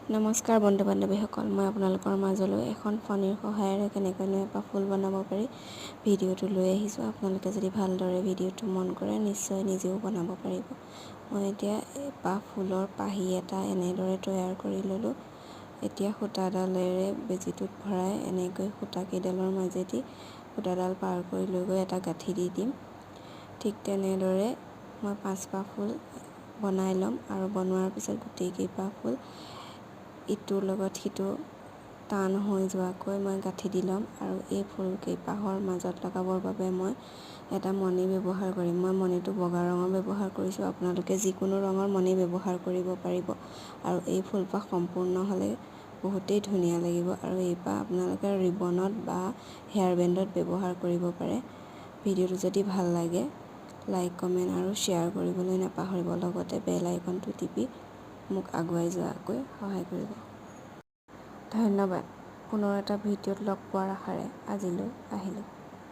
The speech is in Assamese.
নমস্কাৰ বন্ধু বান্ধৱীসকল, মই আপোনালোকৰ মাজলৈ এখন ফণীৰ সহায়েৰে কেনেকৈ এপাহ ফুল বনাব পাৰি ভিডিঅ'টো লৈ আহিছোঁ। আপোনালোকে যদি ভালদৰে ভিডিঅ'টো মন কৰে নিশ্চয় নিজেও বনাব পাৰিব। মই এতিয়া এপাহ ফুলৰ পাহি এটা এনেদৰে তৈয়াৰ কৰি ল'লোঁ। এতিয়া সূতাডালেৰে বেজীটোত ভৰাই এনেকৈ সূতাকেইডালৰ মাজেদি সূতাডাল পাৰ কৰি লৈ গৈ এটা গাঁঠি দি দিম। ঠিক তেনেদৰে মই 5পাহ ফুল বনাই ল'ম আৰু বনোৱাৰ পিছত গোটেইকেইপাহ ফুল ইটোৰ লগত সিটো টান হৈ যোৱাকৈ মই গাঁঠি দি ল'ম আৰু এই ফুলকেইপাহৰ মাজত লগাবৰ বাবে মই এটা মণি ব্যৱহাৰ কৰিম। মই মণিটো বগা ৰঙৰ ব্যৱহাৰ কৰিছোঁ। আপোনালোকে যিকোনো ৰঙৰ মণি ব্যৱহাৰ কৰিব পাৰিব আৰু এই ফুলপাহ সম্পূৰ্ণ হ'লে বহুতেই ধুনীয়া লাগিব আৰু এইপাহ আপোনালোকে ৰিবনত বা হেয়াৰ বেণ্ডত ব্যৱহাৰ কৰিব পাৰে। ভিডিঅ'টো যদি ভাল লাগে লাইক কমেণ্ট আৰু শ্বেয়াৰ কৰিবলৈ নাপাহৰিব। লগতে বেল আইকনটো টিপি মোক আগুৱাই যোৱাকৈ সহায় কৰিব। ধন্যবাদ। পুনৰ এটা ভিডিঅ'ত লগ পোৱাৰ আশাৰে আজিলৈ আহিলোঁ।